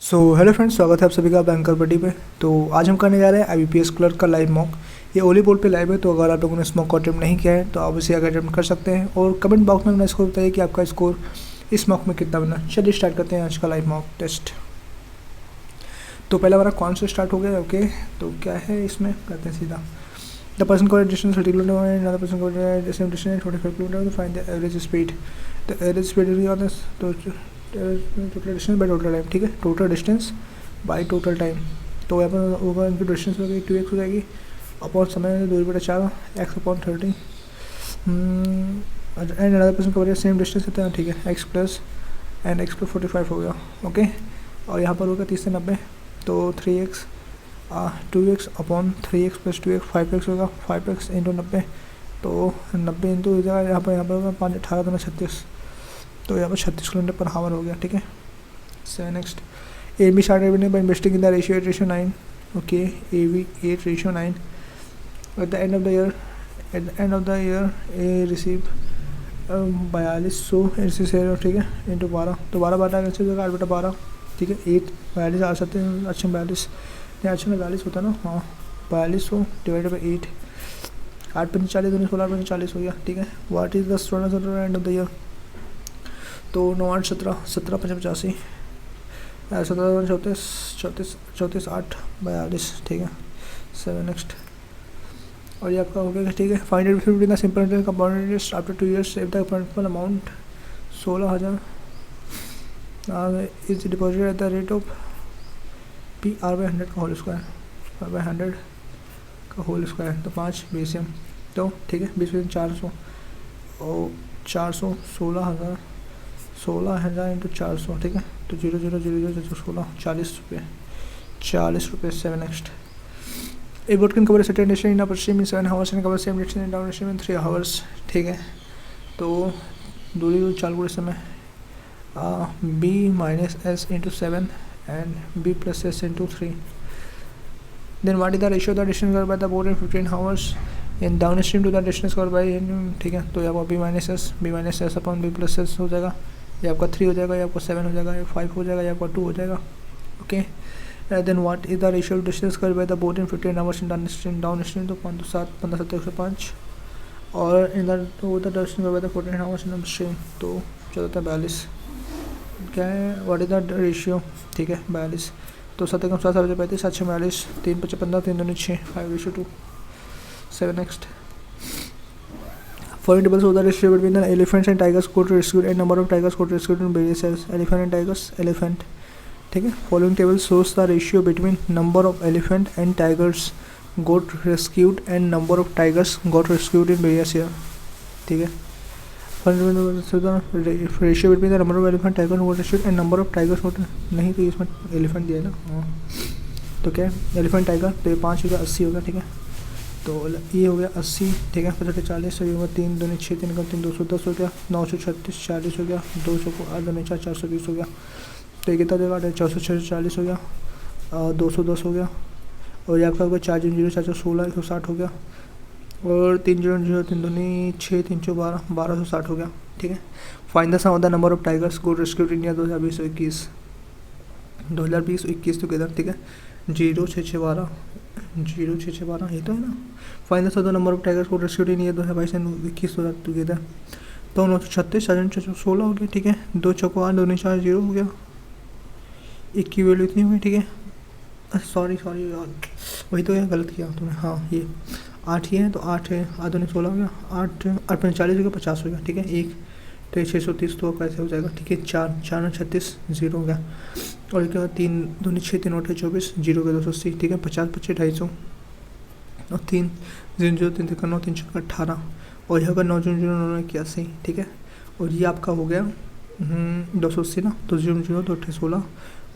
Hello friends, स्वागत है आप सभी का बैंकर बडी पे। तो आज हम करने जा रहे हैं IBPS क्लर्क का लाइव मॉक। ये ओली बोर्ड पे लाइव है, तो अगर आप लोगों ने इस मॉक को अटेम्प्ट नहीं किया है तो आप इसे आगे अटेम्प्ट कर सकते हैं और कमेंट बॉक्स में अपना स्कोर बताइए कि आपका स्कोर इस मॉक में कितना बना। चलिए स्टार्ट करते हैं आज का लाइव मॉक टेस्ट। तो पहला हमारा कौन से स्टार्ट हो गया। ओके, तो क्या है इसमें, करते हैं सीधा। The person cover distance 30 kilometre and other person cover distance 45 kilometre, तो find the average speed. The average speed is on this, तो total distance by total time. ठीक है, total distance by total time. तो यहाँ पर होगा इनकी distance हो गई 2x हो जाएगी अपॉन समय दूरी बटा 4 x upon 30 and another person cover same distance होता है। ठीक है, x plus and x plus 45 हो गया। ओके, और यहाँ पर होगा 30 से 90, तो 3x 2x upon 3x plus 2x 5x होगा। 5x इंटू 90, तो 90 इंटू हो जाएगा यहाँ पर होगा 5 18 दूना 36, तो यहाँ पर 36 किलोमीटर पर हावर हो गया। ठीक है, so next AB started revenue by investing in the ratio 9. Okay, AB 8:9. At the end of the year, A received 4200 ऐसे शेयर। ठीक है, इंटू 12, तो 12 बाटा कैसे हो जाएगा 8/12। ठीक है, 8 42 आ सकते हैं, अच्छा 42 नहीं, अच्छा 42 होता ना। हाँ, 4200 डिवाइडेड बाई 8, 8 पंच 40 दूनी 16 पंच 40 हो गया। ठीक है, what is the student and of the year, तो 9 8 17 17 पंच 85, 17 34 34 34 8 42। ठीक है, 7 नेक्स्ट। और ये आपका हो गया। ठीक है, find it between the simple interest compound interest after 2 years save the principal amount 16,000 is deposit at the rate of PR/100 का होल स्क्वायर, R/100 का होल स्क्वायर, तो 5 BCM। तो ठीक है, 20 400 और 400 16,000 इंटू 400। ठीक है, तो 0 0 0 0 16 40 रुपये 7 next. A boat can cover certain distance in upper stream in 7 hours and cover same distance in down stream in 3 hours। ठीक है, तो दूरी चालू करते समय B minus S into 7 and B plus S into 3। Then what is the ratio the distance cover by the boat in 15 hours in downstream to the distance cover by. ठीक है, तो यहाँ पर B minus S upon B plus S हो जाएगा। ये आपका 3 हो जाएगा, ये आपका 7 हो जाएगा, ये 5 हो जाएगा, ये आपका 2 हो जाएगा। Okay, then what is the ratio distance cover by the boat in 15 hours in downstream, तो 5 7 15 7 105, और in the distance cover by the 14 hours in upstream, तो चलता है 42। क्या है, व्हाट इज द रेशियो। ठीक है, 42, तो 7 कम 7 7 35 7 6 42 3 5 15 3 2 6 5:2 7 next. Following tables show the ratio between the elephants and tigers got rescued and number of tigers got rescued in various years. Elephant and tigers, elephant. ठीक है, following table shows the ratio between number of elephant and tigers got rescued and number of tigers got rescued in various years. ठीक है, ratio between the number of elephant tiger got rescued and number of tigers got, नहीं तो इसमें elephant दिया है ना। हाँ, तो क्या है एलिफेंट टाइगर, तो ये 5 होगा 80 होगा। ठीक है, तो ये हो गया 80। ठीक है, 50 40 ये होगा 3 2 6 3 3 210 हो गया, 936 40 हो गया, 200 को 8 2 4 420 हो गया। तो ये कितना देगा 406 40 हो गया, 210 हो गया, और ये आपका होगा 4 0 4 16 160 हो गया, और 3 0 0 3 2 6 3 12 1260 हो गया। ठीक है, find the sum of the number of tigers got rescued in year 2020 2021 together. ठीक है, 0 6 6 12 0 6 6 12 ये तो है ना। Final the number of tigers को rescued in year 2022 and 21 together, तो 936 16 हो गया। ठीक है, 2 चौको 8 2 4 0 हो गया, 1 की वैल्यू इतनी हुई। ठीक है, सॉरी यार, वही तो है, गलत किया तुमने। हाँ, ये 8 ही है, तो 8 है, 8 2 16 हो गया, 8 8 45 हो गया, 50 हो गया। ठीक है, 1 तो 630, तो कैसे हो जाएगा। ठीक है, 4 4 36 0 हो गया, और क्या 3 2 6 3 8 24 0 के 280। ठीक है, 50 25 250, और 3 0 0 3 3 9 3 4 18, और यहाँ का 9 0 0 9 81। ठीक है, और ये आपका हो गया 280 ना, तो 0 0 2 16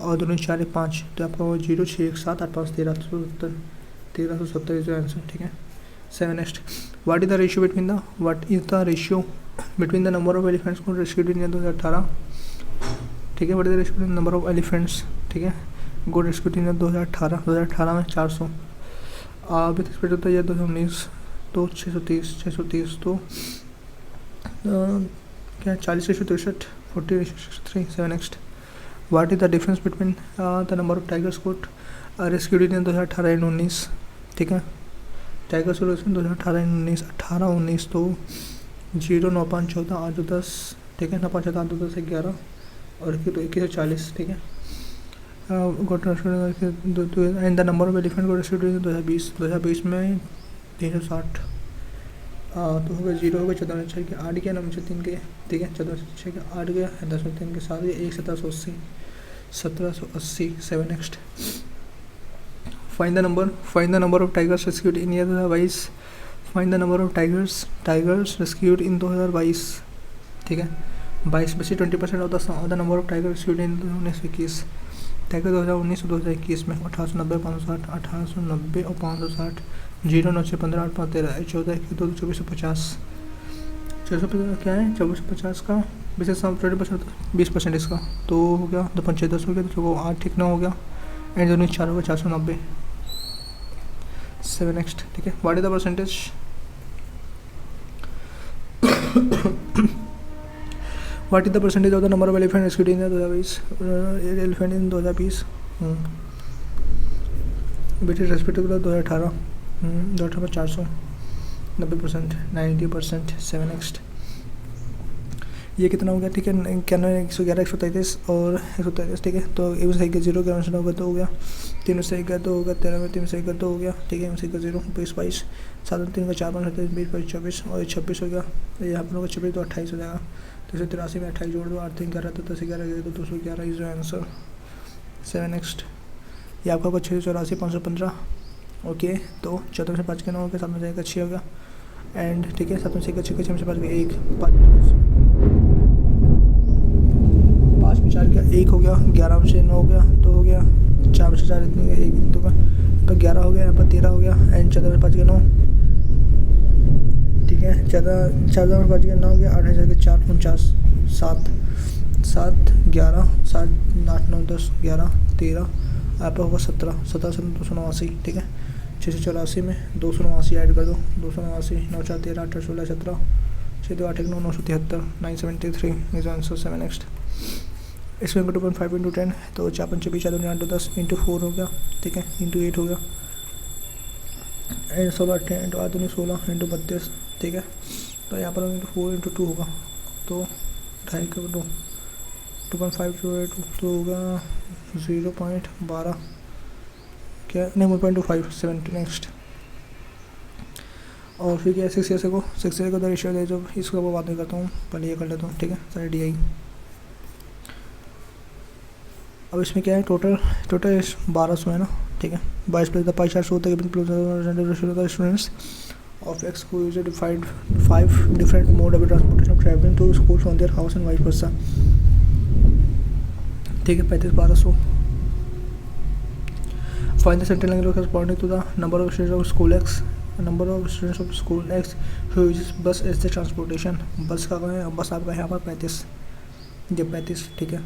और 2 4 5, तो आपका वो 0 6 1 7 8 5 1370 जो आंसर। ठीक है, 7 next. What is the ratio between the number of elephants को रेस्क्यूड इन 2018। ठीक है, what is the ratio between number of elephants. ठीक है, गो रेस्क्यूड इन 2018 में 400, विथ रिस्पेक्ट होता है 2019 तो 630 तो क्या 40 63 40 63 7 next. What is the difference between the number of tigers got rescued in 2018 and 19? ठीक है, टाइगर सोल्यूशन 2018 एंड 19, 18-19 तो 0, 9, 5, 14, 8, 2, 10, ठीक है, 9, 5, 7, 8, 2, 10, 11 और 21, 40, ठीक है। And the number of elephant को रेस्क्यूड इन 2020 में 360 तो होगा 0 होगा 14 6 के 8 गया 9 3 के, ठीक है, 14 6 के 8 गया 10 3 के 7 गया 1 1780 1780 7 next. Find the number of tigers rescued in year 2022. Find the number of tigers rescued in 2022, ठीक है। 22 में से 20% of the number of tiger rescued in 1921। Tiger 2019 और 2021 में 1890 560 1890 और 560 0 9 15 8 5 13 14 21 22 2450 450 क्या है 2450 का बेसिस 20% 20% इसका तो हो गया 2 5 10 हो गया तो 8 ठीक 9 हो गया एंड दोनों 4 हो गया 490 7 नेक्स्ट, ठीक है। What is the percentage? What is the percentage of the number of elephant rescued in 2020 elephant in 2020 which is respect to 2018 2018 में 400 90% 90%। 7 नेक्स्ट, ये कितना हो गया? ठीक है, 111 133 और 133, ठीक है। तो एक से 0 11 से 9 का 2 हो गया, 3 से 1 का 2 हो गया 13 में 3 से 1 का 2 हो गया, ठीक है। 1 से 1 का 0 22 22 7 3 का 4 5 27 20 22 24 और 26 हो गया। यहाँ पर होगा 26 तो 28 हो जाएगा। तो 183 में 28 जोड़ दो 8 3 11 तो 10 11 तो 211 इज आंसर। 7 नेक्स्ट, ये आपका होगा 684 515, ओके। तो 14 से 5 के 9 हो गया, 7 में से 1 का 6 हो गया एंड ठीक है 7 में से 1 का 6 6 में से 5 का 1 5 में 4 का 1 हो गया, 11 में से 9 हो गया 2 हो गया, 4 में से 4 इतने 1 2 का, यहाँ पर 11 हो गया, यहाँ पर 13 हो गया एंड 14 में 5 का 9, ठीक है। 14 में 5 का 9 हो गया, 8 में से 4 49 7 7 11 7 8 9 10 11 13, यहाँ पर होगा 17 17 से 289, ठीक है। 684 में 289 ऐड कर दो 289 9 4 13 8 16 17 6 2 8 1 9 973 973 इज आंसर। 7 नेक्स्ट, इसमें 2.5 इंटू 10 तो 4 5 20 4 9 10 इंटू 4 हो गया, ठीक है, इंटू 8 हो गया एंड 16 8 इंटू 8 16 इंटू 32, ठीक है। तो यहाँ पर इंटू 4 इंटू 2 होगा तो 2.5 का 2.5 तो होगा 0.12 क्या नहीं 1.25 70 नेक्स्ट। और फिर क्या 6 से को तो रेशियो दे जो इसको वो बात नहीं करता हूँ, पहले ये कर लेता हूँ, ठीक है। सारे DI अब इसमें क्या है टोटल 1200 है ना, ठीक है। 22 plus the pie chart show the given students of X who usually defined 5 different mode of transportation of traveling to school from their house and vice versa, ठीक है। 35 1200। Find the central angle corresponding to the number of students of school X, number of students of school X who uses bus as the transportation। बस का है, बस आपका यहाँ पर 35, ये 35, ठीक है।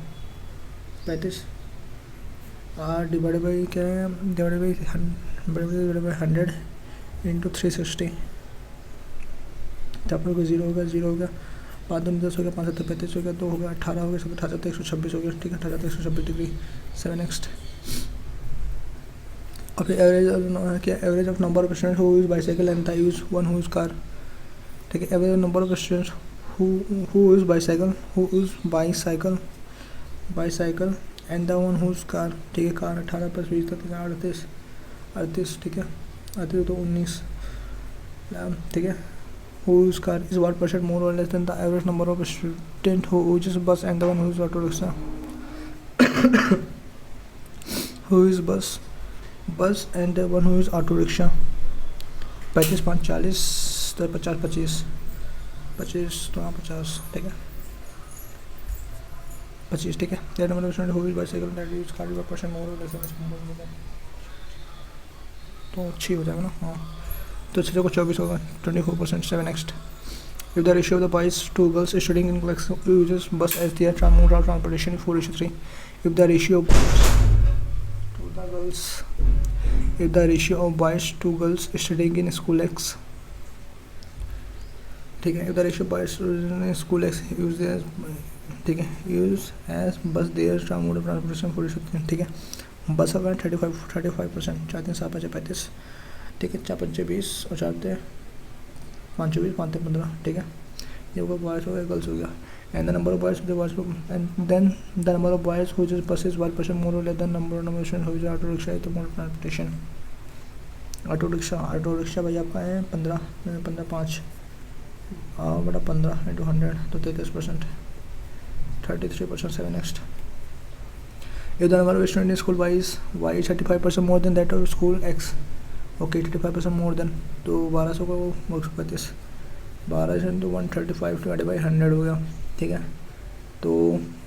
35 डिवाइड बाई क्या है डिवाइड बाई 100 इंटू 360, तो आप लोग को 0 होगा 0 होगा 5 2 10 हो गया 5 7 35 हो गया 2 हो गया 18 हो गया 18 7 126 हो गया, ठीक है। 18 7 126 डिग्री। 7 नेक्स्ट, और फिर एवरेज क्या average of number of students who use bicycle and the use one who use car, ठीक है। Average number of students who use bicycle and the one who use car, ठीक है। Car 18 plus 20 38, ठीक है। 38 तो 19, ठीक है। Who use car is 1% more or less than the average number of student who uses bus and the one who uses auto rickshaw। who use bus and the one who use auto rickshaw। 35 5 40 तो 50 25 25 तो 50, ठीक है। 25, ठीक है। that number of student who use bicycle that use car is 1% more or less than तो 6 हो जाएगा ना, हाँ। तो 6 को 24 होगा 24%। 7 next, if the ratio of the boys to girls studying in class uses bus as their mode of transportation 4:3, if the ratio of boys to girls studying in school X, ठीक है। if the ratio of boys in school X ठीक है। Use as bus their mode of transportation for, ठीक है। बस का 35%, 4 3 7 5 35, ठीक है। 4 5 20 और 4 5 20, 5 15, ठीक है। ये होगा बॉयज़ हो गया, गर्ल्स हो गया। And the number of boys and then the number of boys who use buses 1% more or less than number of students who use auto rickshaw तो mode of transportation. Auto rickshaw भाई आपका है 15 5 बटा 15 into 100 तो 33%, 33%। 7 next. If the number of students in school Y is 35% more than that of school X, okay 35% more than, तो 1200 का वो 135, 12 into 135 divided by 100 हो गया, ठीक है। तो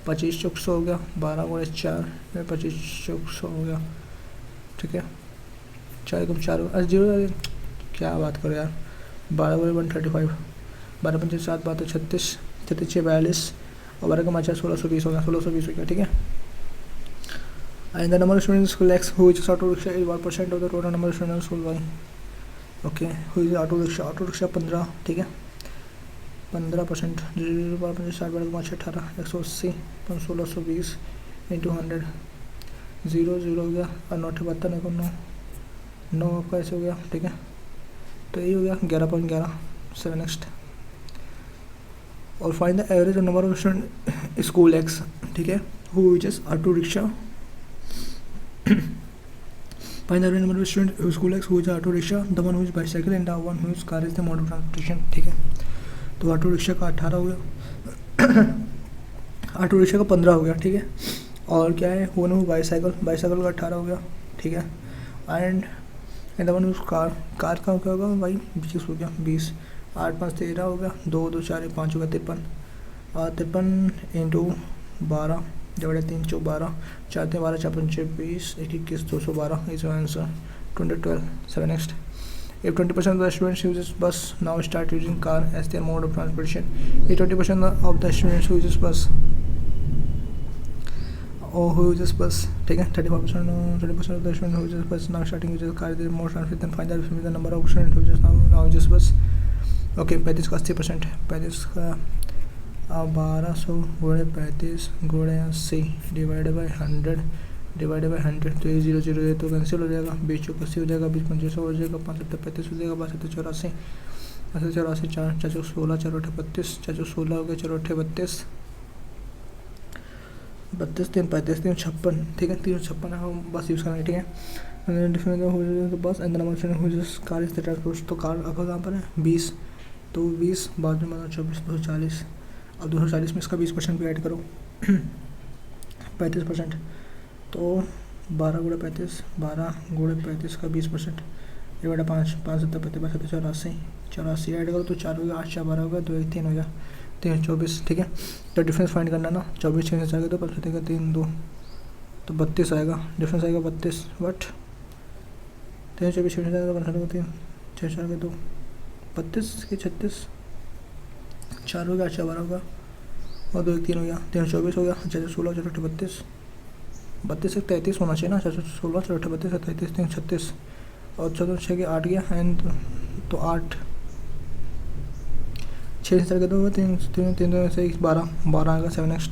25 चौक 100 हो गया, 12 गुणे 4 25 चौक 100 हो गया, ठीक है। 4 कम 4 जीरो, क्या बात करो यार। 12 गुणे 135, 12 पंचे 7 बात 36, 36 6 42 और 12 का 4 1620 हो गया, 1620 हो गया, ठीक है। And the number of students in school X who uses auto rickshaw is 1% of the total number of students in school Y. Okay, who is auto rickshaw 15, ठीक है। 15%, 60 बड़ा 5 18 180 1620 इंटू 100, 0 0 हो गया और 9 72 को 9 9 आपका ऐसे हो गया, ठीक है। तो ये हो गया 11.11। 7 नेक्स्ट। और find the average number of student school X, ठीक है, who uses auto rickshaw। Find the number of students who school X who is auto rickshaw, the one who is bicycle and the one who is car is the mode of transportation, ठीक है। तो auto rickshaw का 18 हो गया, auto rickshaw का 15 हो गया, ठीक है। और क्या है, वन हु बाईसाइकिल का 18 हो गया, ठीक है। And the one who car का क्या होगा भाई 20 हो गया, 20 8 5 13 हो गया, 2 2 4 5 हो गया 53, और 53 इंटू 12 डिवाइड 3 चौ 12 4 12 4 5 20 21 212 is your answer 2012। 7 next। If 20% of the students uses bus now start using car as their mode of transportation, if 20% of the students who uses bus or who uses bus, ठीक है, 35% of the students who uses bus now starting uses car as their mode of transportation, then find out the number of students who uses now uses bus। Okay 35 का 80%, 35 का 1200 गुणे 35 गुणे 80 divide by 100 तो ये 0 0 है तो कैंसिल हो जाएगा, 20 चौक 80 हो जाएगा, 20 पंचे 100 हो जाएगा, 5 7 35 हो जाएगा, 5 7 84 84 4 4 16 4 8 32 4 16 हो गया, 4 8 32 32 3 35 3 56, ठीक है। 3 56 हम बस यूज़ करेंगे, ठीक है। डिफरेंस हो बस एंड नंबर हो कार इस ट्रांसपोर्ट, तो कार आपका कहाँ पर है 20, तो 20 बाद में मतलब 24 240, अब 240 में इसका 20% भी ऐड करो 35%, तो 12 गुणे 35 12 गुणे 35 का 20% ये बड़ा 5 5 7 35 85 84 ऐड करो तो 4 हो गया, 8 4 12 हो गया, 2 1 3 हो गया, 3 24, ठीक है। तो डिफरेंस फाइंड करना ना, 24 6 से आएगा तो 5 देगा 3 2 तो 32 आएगा, डिफरेंस आएगा 32 बट 3 24 6 से आएगा 3 6 4 के 2 32 के 36 4 हो गया, 8 12 होगा और 2 1 3 हो गया, 3 24 हो गया, 4 16 4 32 32 से 33 होना चाहिए ना, 4 16 4 32 33 3 36 और 14 6 के 8 गया एंड तो 8 6 से के 2 3 3 3 से 12 आएगा। 7 नेक्स्ट।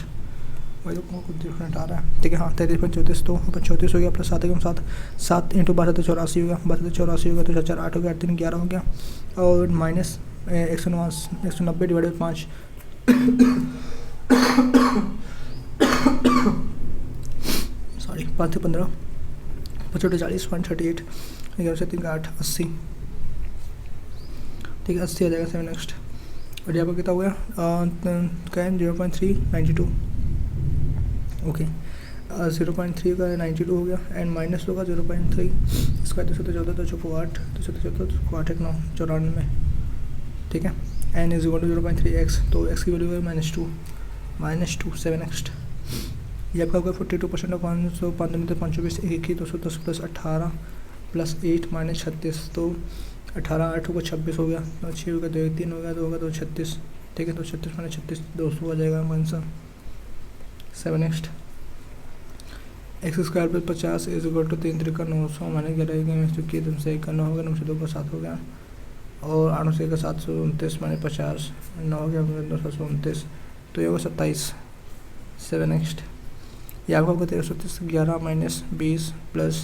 वही तो कुछ डिफरेंट आ रहा है, ठीक है। हाँ 33 34 तो 34 हो गया प्लस 7 एकम 7 7 इंटू 12 तो 84 हो गया, 12 84 हो गया तो 4 8 हो गया, 8 3 11 हो गया और माइनस 190 डिवाइड बाई 5 सॉरी 5 से 15 55 40 38 11 से 3 का 8 80, ठीक है 80 आ जाएगा। 7 नेक्स्ट। और यहाँ पर कितना हो गया क्या है 0.392 ओके 0.3 का 92 हो गया एंड माइनस होगा 0.3 इसका 214 तो 8 214 8 9 94, ठीक है। N is equal to 0.3x तो x की वैल्यू है -2 7 नेक्स्ट। ये आपका होगा 42% ऑफ 500 5 21 210 प्लस 18 प्लस 8 माइनस 36 तो 18 8 होगा 26 हो गया, तो 6 होगा 2 3 हो गया 2 होगा 2 36, ठीक है। तो 36 माइनस 36 200 आ जाएगा answer. 7 next. X square plus 50 is equal to 3 3 का 900 माइनस 11 की 2 से 1 का 9 हो गया, 9 से 2 का 7 हो गया और 8 से 1 का 729 माइनस 50 9 हो गया 229 तो ये होगा 27 7 नेक्स्ट। ये आपका होगा 1330 11 माइनस 20 प्लस,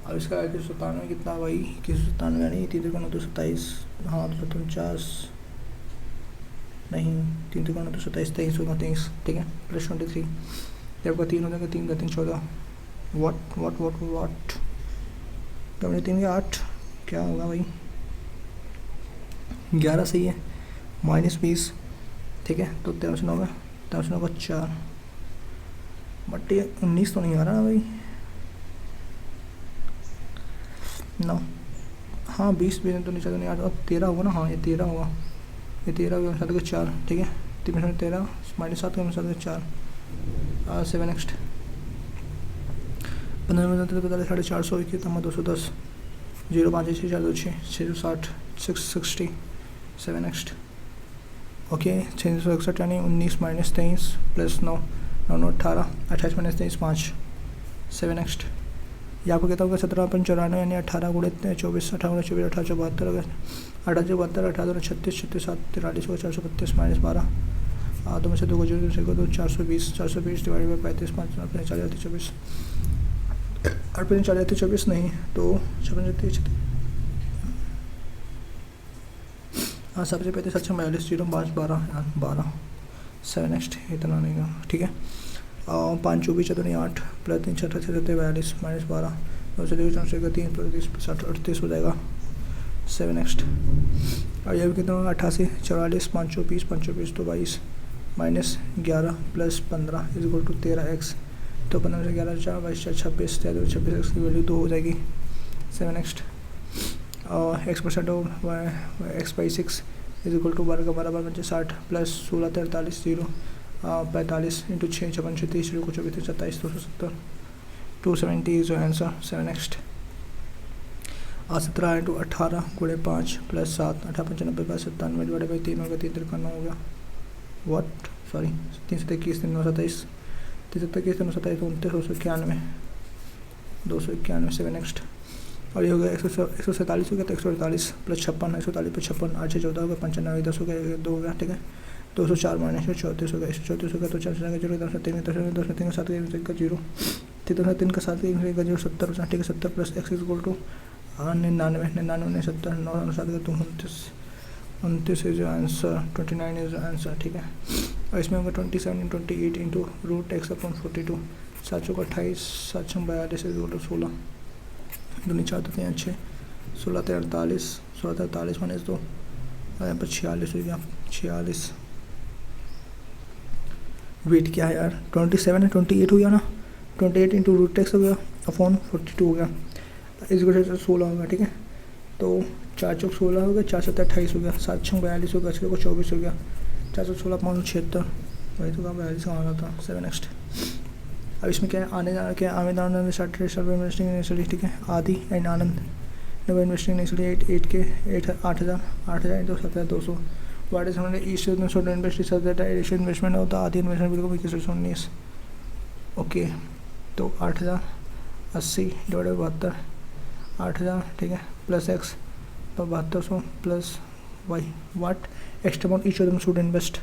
अब इसका 2197 कितना भाई, 2197 यानी 3 3 227, हाँ 249 नहीं 3 3 227 23 होगा 23, ठीक है, प्लस 23। ये आपका 3 हो जाएगा, 3 का 3 14, वाट कम 3 के 8 क्या होगा भाई, 11 सही है, माइनस 20, ठीक है, तो 13 से 9 का 13 से 9 का 4, बट ये 19 तो नहीं आ रहा ना भाई, 9 हाँ 20 भी तो नीचे तो नहीं आ रहा, 13 होगा ना, हाँ ये 13 होगा, ये 13 होगा 7 का 4, ठीक है, 3 में 13 माइनस 7 का 7 का 4, 7 नेक्स्ट। 15 में 45 450 कितना 210 0 5 6 4 2 6 660 660 7 नेक्स्ट। ओके 661 यानी 19 माइनस 23 प्लस 9 9 9 18 28 माइनस 23 5 7 नेक्स्ट। ये आपको कहता होगा 17 94 यानी 18 गुणे 24 18 गुणे 24 18 72 होगा 18 72 18 36 36 7 43 होगा 432 माइनस 12 दो में से 2 को 0 से को 420 420 डिवाइड बाई 35 5 40 24 8 40 24 नहीं तो 56 हाँ सबसे 35 अच्छा 42 0 5 12 12 7 नेक्स्ट इतना नहीं का, ठीक है। 5 24 14 8 प्लस 3 6 6 42 माइनस 12 2 से 3 प्लस 30 38 हो जाएगा 7 नेक्स्ट। और ये भी कितना होगा 88 44 5 24 5 24 तो 22 minus 11 plus 15 is equal to 13x, तो 15 से 11 4 22 26 26 एक्स की वैल्यू 2 हो जाएगी 7 नेक्स्ट। और x% X by 6 is equal to 12 का 12 60 plus 16 43 0 45 into 6 56 36 0 24 27 270 270 is answer 7 next. 17 into 18 गुणे 5 प्लस 7 18 95 बाई 97 डिवाइड बाई 3 होगा 3 53 हो गया व्हाट सॉरी 3 से 21 3 9 27 3 से 21 3 9 27 29 291 7 नेक्स्ट। और ये हो गया 147 हो गया तो 148 प्लस 56 148 प्लस 56 8 से 14 हो गया 95 10 हो गया 2 हो गया, ठीक है। 204 माइनस 34 हो गया 134 हो गया तो 4 से 0 10 से 3 10 से 3 का 7 का 0 3 का 7 का 0 70 ठीक है 70 plus X is equal to 99 99 70 9 7 का 29 इज आंसर 29 इज आंसर, ठीक है। और इसमें होगा 27 28 into root X upon 42 728 742 is equal to 16 दूनी 4 तो 3 6 16 43 16 43 माइनस 2 यहाँ पर 46 हो गया 46 वेट क्या है यार 27 है 28 हो गया ना 28 इंटू रूट एक्स हो गया अपॉन 42 हो गया इस वजह से 16 होगा, ठीक है। तो 4 चौक 16 हो गया 4 7 28 हो गया 7 6 42 हो गया 6 को 24 हो गया 416 576 वही तो 42 का आ रहा था 7 नेक्स्ट। अब इसमें क्या है आने जाना क्या है आमिद आनंद इन्वेस्टिंग इनिशियली, ठीक है। आदि एंड आनंद नव इन्वेस्टिंग इनिशियली 8 के 8000 इंटू 7200 वाट इज हमारे ईस्ट इन्वेस्टिंग इन्वेस्टमेंट होता आदि इन्वेस्टमेंट बिल्कुल 2119 ओके। तो 8000 80 डिवाइड बाई 72 8000, ठीक है, प्लस एक्स तो 7200 plus Y what extra amount each of them should invest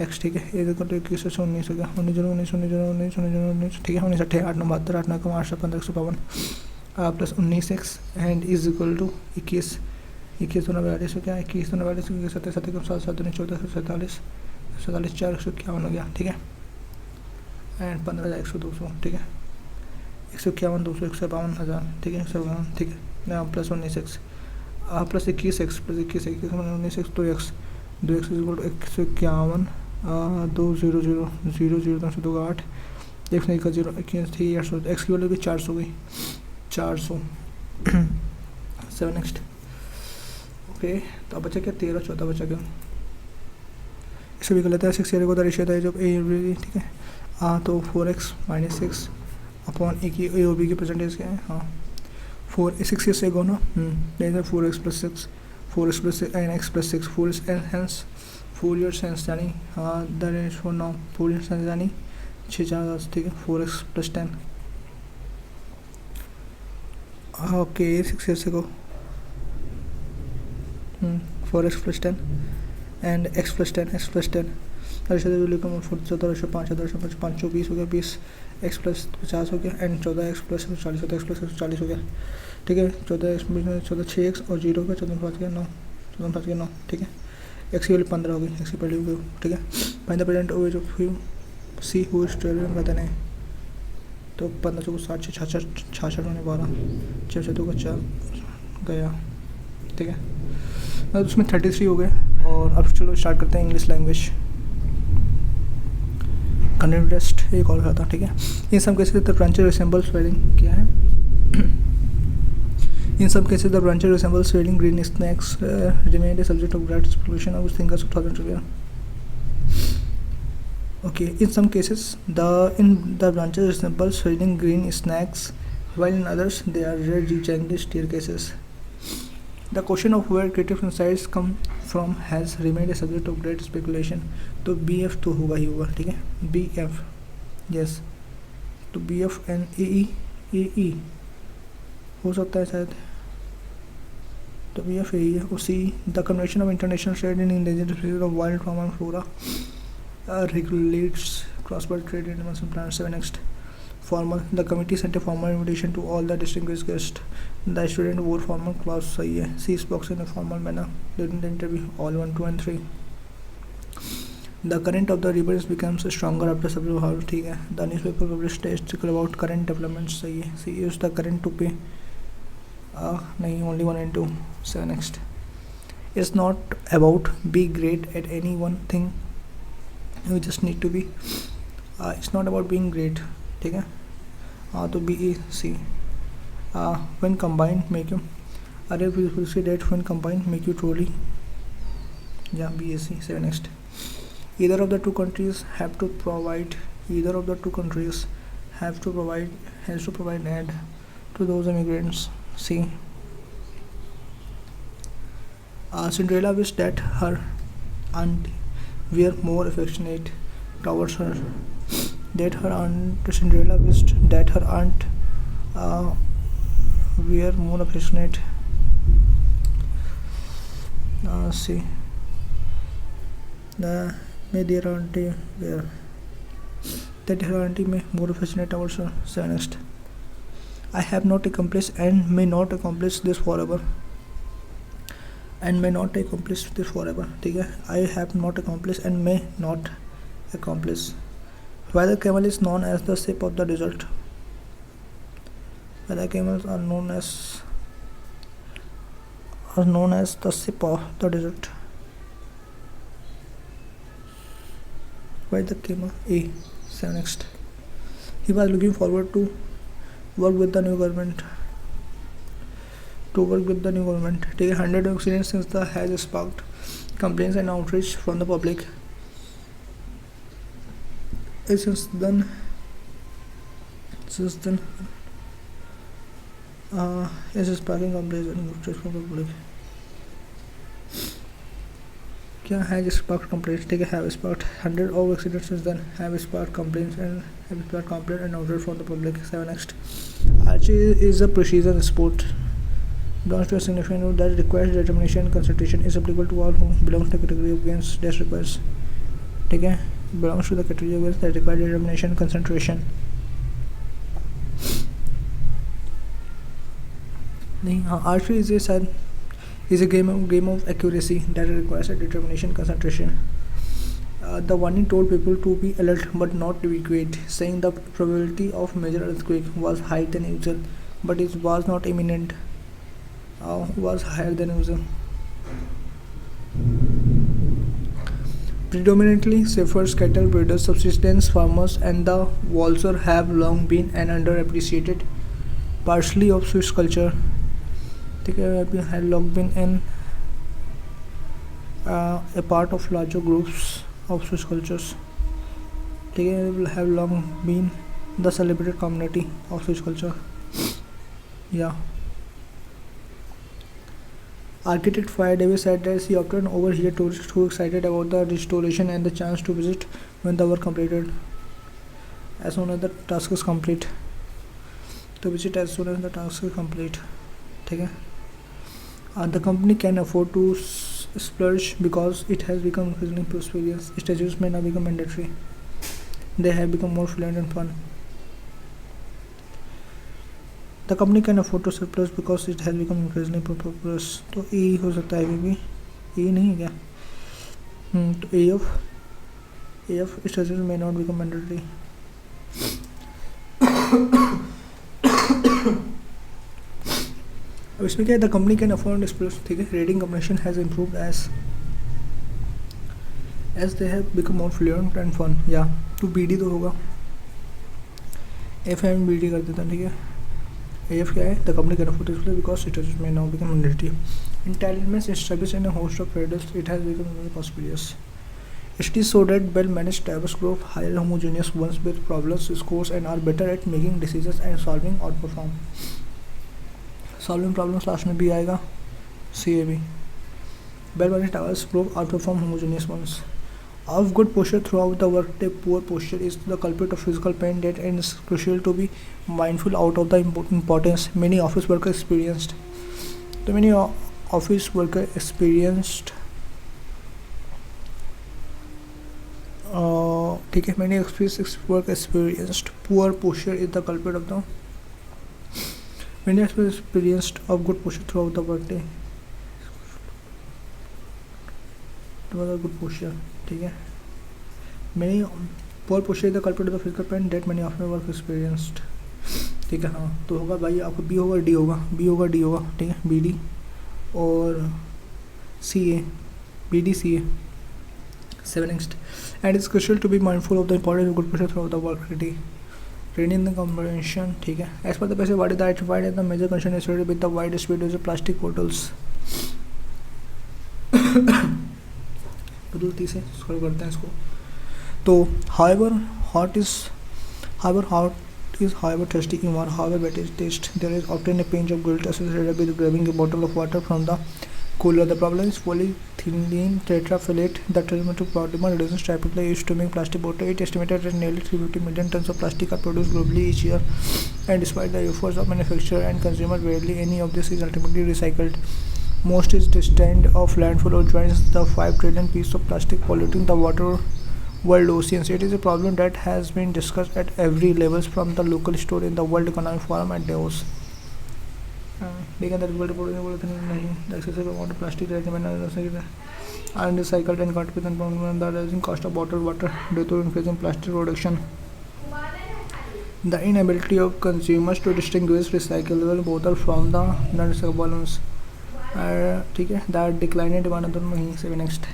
X, ठीक है। ये देखो तो 21 19 हो गया 19 ठीक है 19 8 8 9 72 8 9 कम 8 15 152 plus 19 X and is equal to 21 21 तो 42 हो गया 21 तो 42 हो गया 7 7 कम 7 7 14 47 47 4 151 हो गया, ठीक है। एंड 15 100 ठीक है 151 200 152 हज़ार, ठीक है 152, ठीक है ना plus 19 X plus 21 X plus 21 19 X 2 X 2 X equal to 151 2 0 0 0 0 2 2 8 X नहीं का 0 21 थी 800 एक्स की वैल्यू की 400 गई 400 7 नेक्स्ट ओके। तो अब बचा क्या 13 14 बचा क्या इसे भी कर लेते हैं 6 को रेशियो था जब ए, ठीक है। तो 4x माइनस 6 अपॉन ए की ए और बी की परसेंटेज क्या है हाँ 4 6 से गो ना 4x plus 6 4x plus N X plus 6 4 hence 4 year since यानी हाँ that is for now 4 year since यानी 6 4 10, ठीक है 4x प्लस 10 ओके 6 से गो 4x plus 10 and x plus 10 14 5 520 हो गया, 20 एक्स प्लस 50 हो गया एंड 14 एक्स प्लस 140 होता है, एक्स प्लस 140 हो गया, ठीक है। 14 एक्स में 14 6 एक्स और 0 का 14 5 गया 9, 14 5 गया 9, ठीक है। एक्स की वैल्यू 15 हो गई, एक्स की वैल्यू हो गई, ठीक है। Find the present age of U C who is 12 पता नहीं, तो 15 को 60 66 होने 12 6 2 का 4 गया, ठीक है। मतलब उसमें 33 हो गए। और अब चलो स्टार्ट करते हैं इंग्लिश लैंग्वेज कंटेंट टेस्ट, एक और था, ठीक है। In some cases the branches resemble swelling, क्या है in some cases the branches resemble swelling green snacks remain the subject of great speculation of thinkers of 2000 रुपया। Okay, in some cases the branches resemble swirling green snacks, while in others they are red jangled staircases. The question of where creative insights come from has remained a subject of great speculation. तो BF तो होगा ही होगा, ठीक है, BF, yes, तो BF and AE हो सकता है शायद, तो BF AE है। और C, the Convention of International Trade in Endangered Species of Wild Fauna and Flora regulates cross-border trade in animals and plants. 7 next. Formal. The committee sent a formal invitation to all the distinguished guests. The student wore formal clothes. सही है. C spoke in a formal manner during the interview. All 1, 2 and 3. The current of the river becomes stronger after several hours. ठीक है. The newspaper published an article about current developments. सही है. C used the current to pay. नहीं, only 1 and 2. 7 next. It's not about be great at any one thing. You just need to be. It's not about being great, ठीक है। तो BEC. When combined make you अरे बिल्कुल से date when combined make you truly, yeah, BAC. 7 next. Either of the two countries have to provide aid to those immigrants. C. Cinderella wished that her aunt were more affectionate towards her. Cinderella wished that her aunt were more affectionate. See, may their auntie were that her auntie may more affectionate towards her. So next, I have not accomplished and may not accomplish this forever. And may not accomplish this forever, ठीक है। I have not accomplished and may not accomplish. Whether camel is known as the ship of the desert. Whether camels are known as the ship of the desert. Why the camel? A. So next. He was looking forward to work with the new government. ठीक है। 100 accidents since the has sparked complaints and outrage from the public. Since then is sparking complaints and outrage from the public. क्या has sparked complaints, ठीक है, have sparked 100 of accidents since then have sparked complaints and outrage from the public. 7 next. Archery is a precision sport. Belongs to a significant group that requires determination and concentration. Is applicable to all who belongs to the category of games that requires, ठीक है, belongs to the category of games that require determination and concentration. नहीं, हाँ, archery is a game of accuracy that requires a determination and concentration. The warning told people to be alert but not evacuate, saying the probability of major earthquake was higher than usual, but it was not imminent. Was higher than usual. Predominantly shepherds, cattle breeders, subsistence farmers, and the Walser have long been an underappreciated partially of Swiss culture. ठीक है, had long been a part of larger groups of Swiss cultures. ठीक है, have long been the celebrated community of Swiss culture. Yeah. Architect Fire Davis said that he often overheard tourists who were excited about the restoration and the chance to visit when the work completed. As soon as the task is complete, to visit as soon as the task is complete, ठीक है। The company can afford to splurge because it has become increasingly prosperous. Statues may now become mandatory. They have become more fluent and fun. The company can afford to surplus because it has become increasingly prosperous. तो E हो सकता है भी E नहीं है क्या तो A of statues may not become mandatory. अब इसमें क्या है the company can afford splurge ठीक है rating combination has improved as they have become more fluent and fun या तो BD तो होगा FM BD कर देता ठीक है AF क्या है the company can afford to splurge because status में now become mandatory intelligence established in a host of federals it has become very prosperous. It is so that well-managed diverse group hire homogeneous ones with problems scores and are better at making decisions and solving outperform. Solving problems last में भी आएगा CAB. Well-managed diverse group outperform homogeneous ones. Of good posture throughout the workday, poor posture is the culprit of physical pain that is crucial to be mindful out of the importance many office workers experienced. So many office workers experienced ठीक है many work experienced poor posture is the culprit of the many experienced of good posture throughout the workday. Good posture ठीक है many poor posture is the culprit of the physical pain that many of my work experienced ठीक है हाँ तो होगा भाई आपको B होगा D होगा B होगा D होगा ठीक है BD और CA BD CA 7 next and it's crucial to be mindful of the importance of good posture throughout the work day. Training the comprehension ठीक है as per the basic what is the identified as the major concern associated with the wide speed use of plastic bottles. बदलती से solve करते हैं इसको तो however hot is however thirsty in one however better taste there is often a pinch of guilt associated with grabbing a bottle of water from the cooler. The problem is polyethylene tetrafilate. The thermometric polymer reduces typically used to make plastic bottle. It estimated that nearly 350 million tons of plastic are produced globally each year, and despite the efforts of manufacturer and consumer, barely any of this is ultimately recycled. Most is destined off landfill or joins the 5 trillion piece of plastic polluting the water world oceans. It is a problem that has been discussed at every levels from the local store in the World Economic Forum and Davos. Taken the result of the excessive amount of plastic that remain unrecycled and contribute to the rising cost of bottled water due to increasing plastic production. The inability of consumers to distinguish recyclable bottle from the non-recyclable ones. ठीक है that decline in demand दोनों ही से next.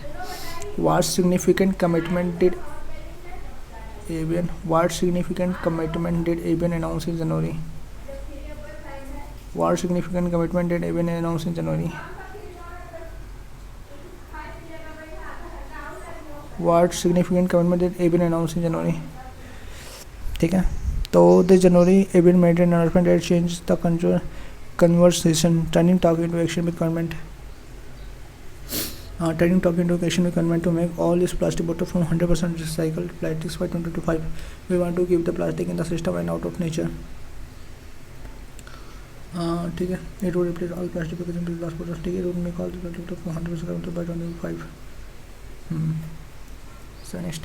What significant commitment did ABN announce in January? What significant commitment did ABN announce in January? What significant commitment did ABN announce in January? ठीक है तो this January ABN made an announcement that changed the conversation, turning talk into action with government. Turning talk into action with government to make all its plastic bottles from 100% recycled plastics by 2025. We want to keep the plastic in the system and out of nature. ठीक है it would replace all plastic packaging with glass bottles. ठीक है it would make all the plastic bottles from 100% by 2025. So next,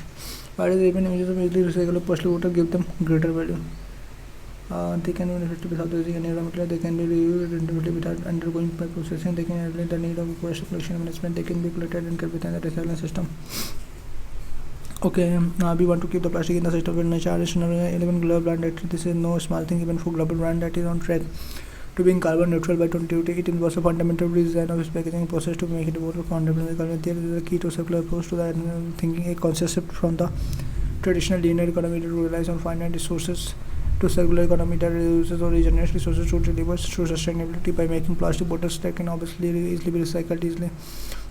why does ABN images of easily recyclable plastic bottle give them greater value? They can be manufactured without using any raw material. They can be reused individually without undergoing processing. They can eliminate the need of waste collection management. They can be collected and kept within the recycling system. Okay, we want to keep the plastic in the system with nature. Additional 11 global brand that this is no small thing even for global brand that is on track to being carbon neutral by 2020. It involves a fundamental redesign of its packaging process to make it more carbon neutral. There is a key to circular approach to that thinking, a concept from the traditional linear economy that relies on finite resources to circular economy that reduces or regenerates resources to deliver true sustainability by making plastic bottles that can obviously easily be recycled easily.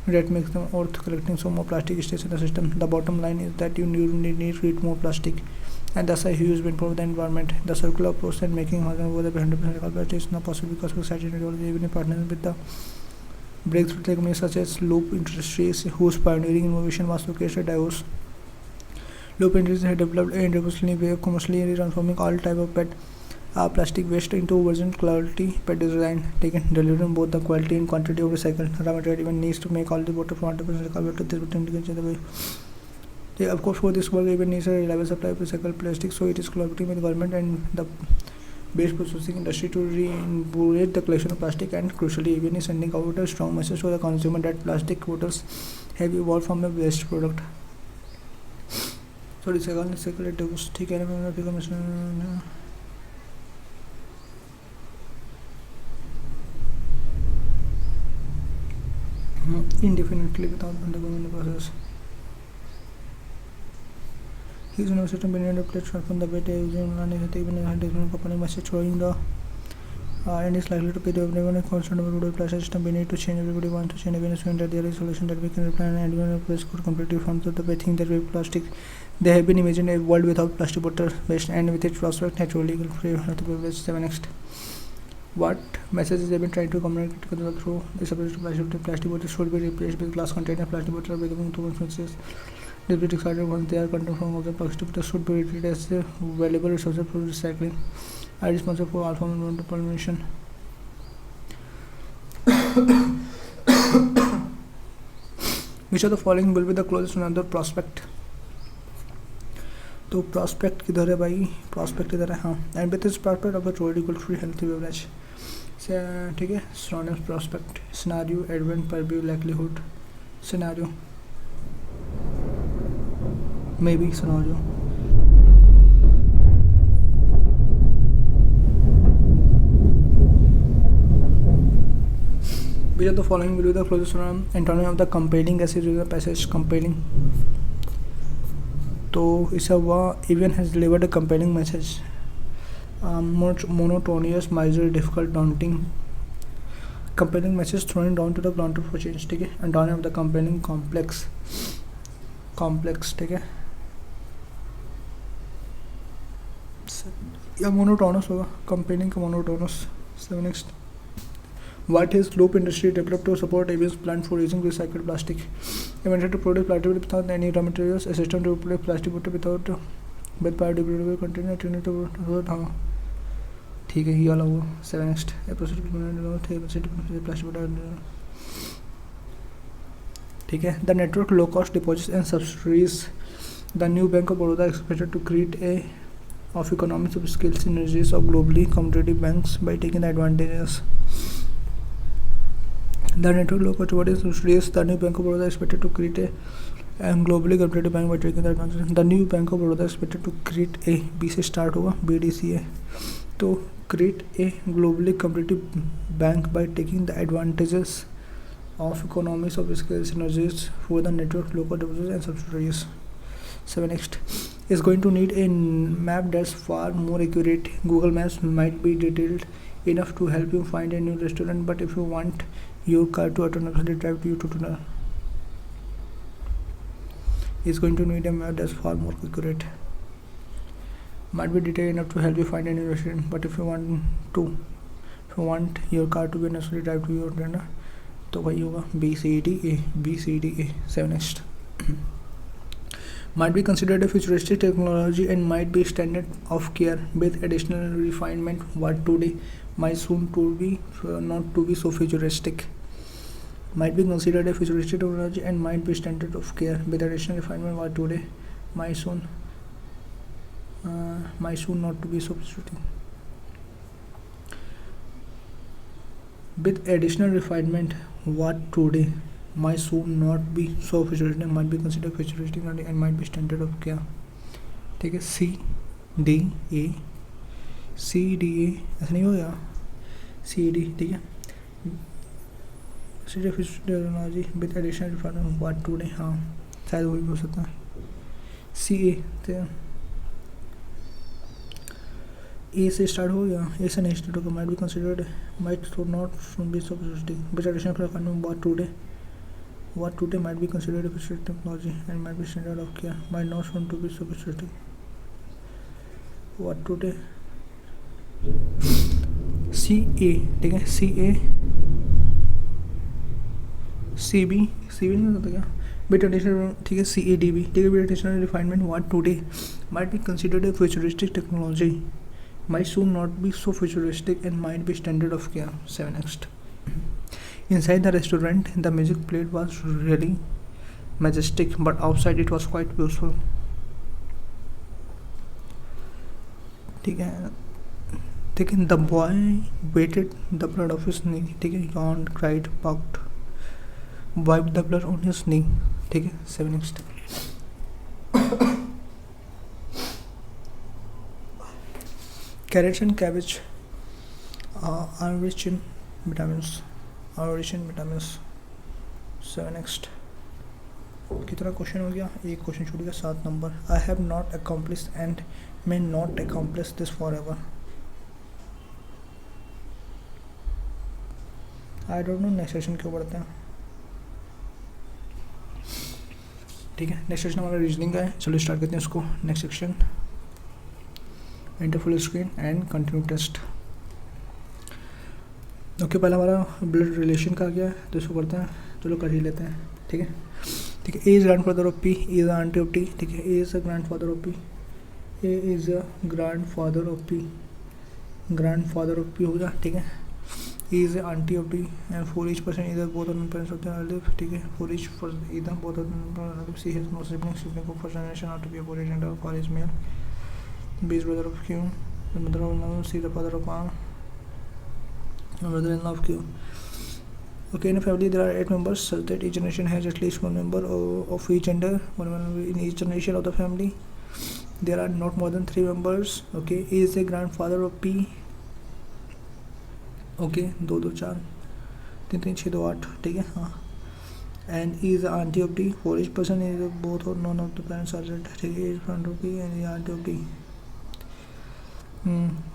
That makes them worth collecting, so more plastic stays in the system. The bottom line is that you need to eat more plastic, and thus a huge win for the environment. The circular approach and making over the 100% recycled plastic is not possible because of society technology, even in partnership with the breakthrough companies such as Loop Industries, whose pioneering innovation was located at Davos. Loop Industries had developed a revolutionary way of commercially transforming all type of PET plastic waste into virgin quality by design, ठीक है, delivering both the quality and quantity of recycled raw material even needs to make all the water from 100% recycled water. This would indicate the way. Yeah, of course, for this work, even needs a reliable supply of recycled plastic, so it is collaborating with the government and the waste processing industry to reinvigorate the collection of plastic, and crucially, even is sending out a strong message to the consumer that plastic bottles have evolved from a waste product. So recycle it goes, ठीक है ना, indefinitely without undergoing the process. His nervous system beneath the plate sharpen the weight using non-negative and additional company message showing the and is likely to be the everyone a constant about the plastic system. We need to change. Everybody wants to change. Even that there is a solution that we can reply and everyone place could completely from the way think that with plastic. They have been imagined a world without plastic bottle waste and with its prospect naturally free of the privilege. 7x. What messages have been trying to communicate through this approach to plastic bottles should be replaced with glass container. Plastic bottles are becoming too expensive. The British decided once they are contained from other plastic bottles should be treated as a valuable resource for recycling. Are responsible for all forms of pollution. Which of the following will be the closest to another prospect? तो prospect किधर है भाई? Prospect इधर है, हाँ. And with this prospect of a trade equal free healthy beverage. ठीक है. Synonyms prospect, scenario, advent, preview, likelihood. Scenario. Maybe scenario. Which of the following will be the closest synonym antonym of the compelling as is the passage compelling? तो इससे हुआ even has delivered a compelling message. Monotonous, miserly, difficult, daunting. Compelling message thrown down to the ground for change. ठीक है. Antonym of the compelling complex. Complex, ठीक है. या monotonous होगा. Compelling का monotonous. 7x. What has Loop Industry developed to support ABS plant for using recycled plastic? Invented to produce plastic without any raw materials, a system to replace plastic bottle without with biodegradable container to हाँ ठीक है ये वाला हुआ 7x. A process to plastic bottle ठीक है. The network low cost deposits and subsidies. The new Bank of Baroda is expected to create a of economics of scale synergies of globally competitive banks by taking the advantages. The network low cost deposits and subsidies. The new Bank of Baroda is expected to create a globally competitive bank by taking the advantages. The new Bank of Baroda is expected to create a B से start होगा BDCA. तो create a globally competitive bank by taking the advantages of economies of scale synergies for the network low cost deposits and subsidiaries. 7x is going to need a map that's far more accurate. Google Maps might be detailed enough to help you find a new restaurant, but if you want your car to autonomously drive you to tunnel, is going to need a map that's far more accurate. Might be detailed enough to help you find a new restaurant, but if you want your car to be necessarily drive to your tunnel, तो वही होगा BCDA 7x. Might be considered a futuristic technology and might be standard of care with additional refinement. What today might soon to be not to be so futuristic. Might be considered a futuristic technology and might be standard of care with additional refinement. What today might soon not to be so futuristic. With additional refinement, what today might soon not be so futuristic might be considered futuristic and might be standard of care. ठीक है. CDA ऐसा नहीं होगा. CD ठीक है. Technology with additional refinement what today, हाँ शायद वही हो सकता है. CA ए से स्टार्ट हो गया. ए से नहीं स्टार्ट होगा. Might be considered might so not be so futuristic with additional refinement what today might be considered a futuristic technology and might be standard of care might not soon to be so futuristic. What today CA ठीक है. CB नहीं होता क्या. Bit additional ठीक है. CADB ठीक है. Bit additional refinement what today might be considered a futuristic technology might soon not be so futuristic and might be standard of care. 7x. Inside the restaurant, the music played was really majestic, but outside it was quite peaceful. ठीक है, ठीक है. The boy waited the blood of his knee. ठीक है, yawned, cried, barked, wiped the blood on his knee. ठीक है. 7x. Carrots and cabbage are rich in vitamins. 7x. कितना question हो गया? एक क्वेश्चन छूट गया. 7 number. I have not accomplished and may not accomplish this forever. I don't know. Next section क्यों पढ़ते हैं? ठीक है, नेक्स्ट सेक्शन हमारा रीजनिंग का है. चलो स्टार्ट करते हैं इसको. Next section enter full screen and continue test. Okay, पहले हमारा ब्लड रिलेशन का आ गया है तो इसको करते हैं. चलो कर ही लेते हैं. ठीक है, ठीक है. A is grand father of P, A is aunty of T. ठीक है, A is a grand father of P, A is a grand father of P, grand father of P हो गया. ठीक है, E is the auntie of D and for each person either both of them parents of the live. ठीक है, for each person either both of them live. C has no siblings. Sibling of first generation are to be opposite gender. R is male. B is brother of Q. The mother of L. C the father of R. Brother-in-law of Q. Okay, in a family there are 8 members, such that each generation has at least one member of each gender. One member in each generation of the family. There are not more than 3 members. Okay, A is the grandfather of P. Okay, 2 2 4 3 3 6 2 8. ठीक है, हाँ. And E is aunty of D. For each person is both or none of the parents are dead. ठीक है, is front of D and aunty of D.